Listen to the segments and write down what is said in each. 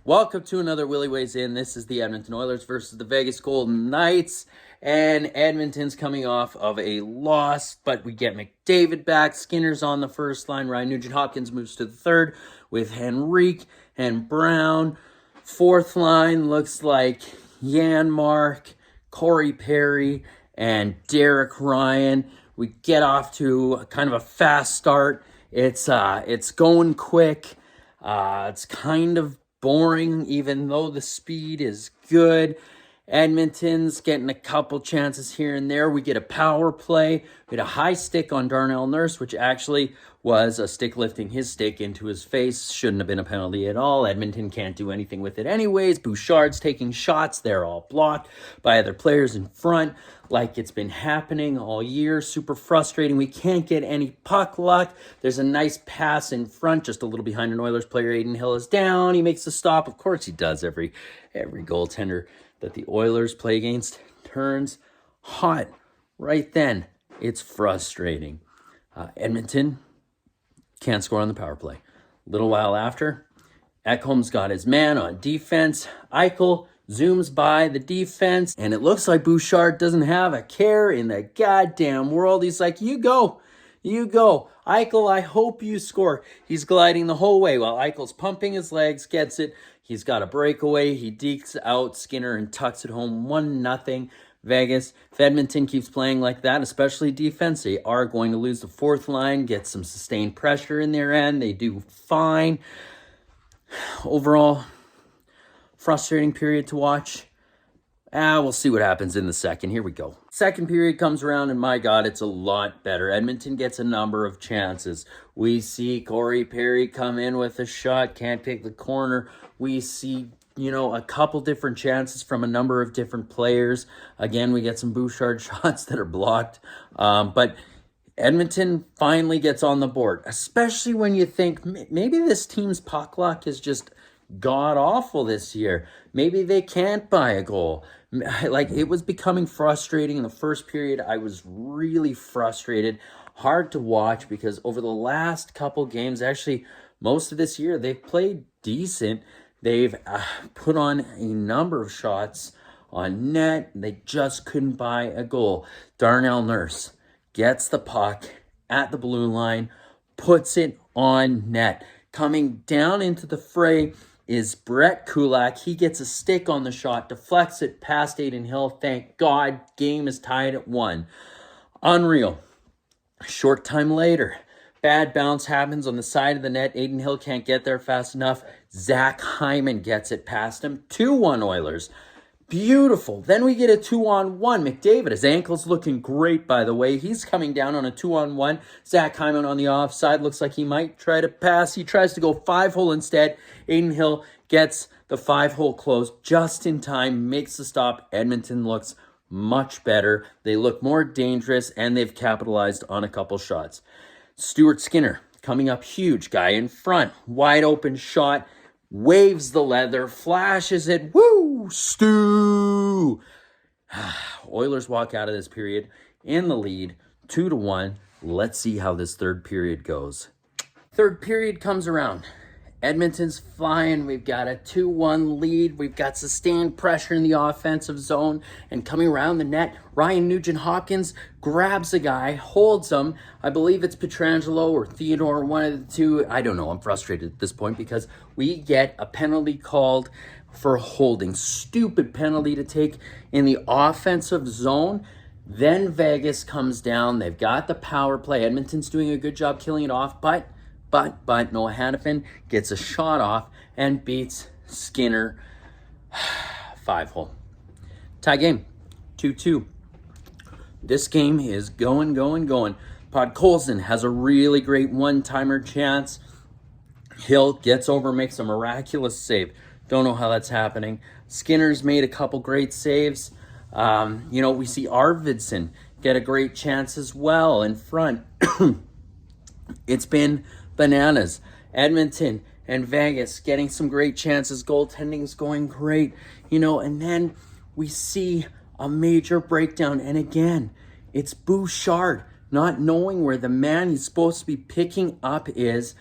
Welcome to another Willy Weighs In. This is the Edmonton Oilers versus the Vegas Golden Knights. And Edmonton's coming off of a loss, but we get McDavid back. Skinner's on the first line. Ryan Nugent-Hopkins moves to the third with Henrique and Brown. Fourth line looks like Janmark, Corey Perry, and Derek Ryan. We get off to kind of a fast start. It's going quick. It's kind of boring, even though the speed is good. Edmonton's getting a couple chances here and there. We get a power play. We get a high stick on Darnell Nurse, which actually was a stick lifting his stick into his face. Shouldn't have been a penalty at all. Edmonton can't do anything with it anyways. Bouchard's taking shots. They're all blocked by other players in front, like it's been happening all year. Super frustrating. We can't get any puck luck. There's a nice pass in front, just a little behind an Oilers player. Adin Hill is down. He makes the stop. Of course he does. Every goaltender that the Oilers play against turns hot right then. It's frustrating. Edmonton can't score on the power play. A little while after, Ekholm's got his man on defense. Eichel zooms by the defense, and it looks like Bouchard doesn't have a care in the goddamn world. He's like, you go. Eichel, I hope you score. He's gliding the whole way while Eichel's pumping his legs, gets it. He's got a breakaway. He dekes out Skinner and tucks it home 1-0. Vegas. If Edmonton keeps playing like that, especially defense, they are going to lose the fourth line, get some sustained pressure in their end. They do fine. Overall, frustrating period to watch. We'll see what happens in the second. Here we go. Second period comes around, and my God, it's a lot better. Edmonton gets a number of chances. We see Corey Perry come in with a shot, can't pick the corner. We see, a couple different chances from a number of different players. Again, we get some Bouchard shots that are blocked. But Edmonton finally gets on the board, especially when you think maybe this team's puck luck is just god-awful this year. Maybe they can't buy a goal. Like, it was becoming frustrating in the first period. I was really frustrated. Hard to watch because over the last couple games, actually most of this year, they've played decent. They've put on a number of shots on net. They just couldn't buy a goal. Darnell Nurse gets the puck at the blue line, puts it on net. Coming down into the fray is Brett Kulak. He gets a stick on the shot, deflects it past Adin Hill. Thank God, game is tied at 1. Unreal. A short time later, bad bounce happens on the side of the net. Adin Hill can't get there fast enough. Zach Hyman gets it past him. 2-1 Oilers. Beautiful. Then we get a 2-on-1. McDavid, his ankle's looking great, by the way. He's coming down on a 2-on-1. Zach Hyman on the offside. Looks like he might try to pass. He tries to go 5-hole instead. Adin Hill gets the 5-hole closed just in time, makes the stop. Edmonton looks much better. They look more dangerous, and they've capitalized on a couple shots. Stuart Skinner coming up huge. Guy in front. Wide open shot. Waves the leather. Flashes it. Woo! Stu! Oilers walk out of this period in the lead. 2-1. Let's see how this third period goes. Third period comes around. Edmonton's flying. We've got a 2-1 lead. We've got sustained pressure in the offensive zone. And coming around the net, Ryan Nugent-Hopkins grabs a guy, holds him. I believe it's Pietrangelo or Theodore, one of the two. I don't know. I'm frustrated at this point because we get a penalty called for holding. Stupid penalty to take in the offensive zone. Then Vegas comes down. They've got the power play. Edmonton's doing a good job killing it off, but Noah Hanifin gets a shot off and beats Skinner. 5-hole. Tie game. 2-2. This game is going. Podkolzin has a really great one-timer chance. Hill gets over, makes a miraculous save. Don't know how that's happening. Skinner's made a couple great saves. We see Arvidsson get a great chance as well in front. It's been bananas. Edmonton and Vegas getting some great chances. Goaltending's going great. And then we see a major breakdown. And again, it's Bouchard not knowing where the man he's supposed to be picking up is.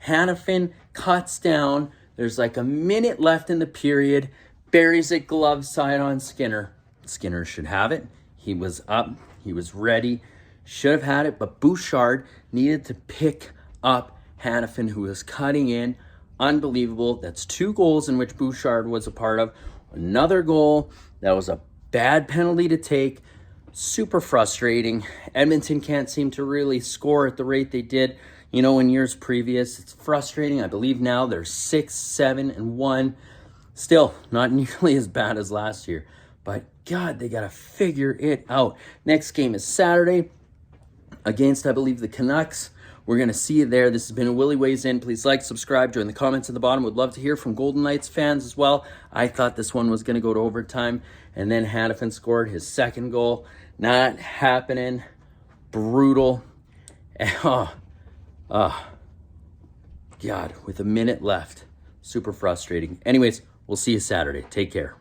Hanifin cuts down There's like a minute left in the period. Buries it glove side on Skinner. Skinner should have it. He was up. He was ready. Should have had it, but Bouchard needed to pick up Hannafin, who was cutting in. Unbelievable. That's 2 goals in which Bouchard was a part of. Another goal. That was a bad penalty to take. Super frustrating. Edmonton can't seem to really score at the rate they did, in years previous. It's frustrating. I believe now they're 6-7-1. Still not nearly as bad as last year. But God, they got to figure it out. Next game is Saturday against, I believe, the Canucks. We're going to see you there. This has been a Willy Weighs In. Please like, subscribe, join the comments at the bottom. Would love to hear from Golden Knights fans as well. I thought this one was going to go to overtime. And then Hannafin scored his second goal. Not happening. Brutal. God, with a minute left. Super frustrating. Anyways, we'll see you Saturday. Take care.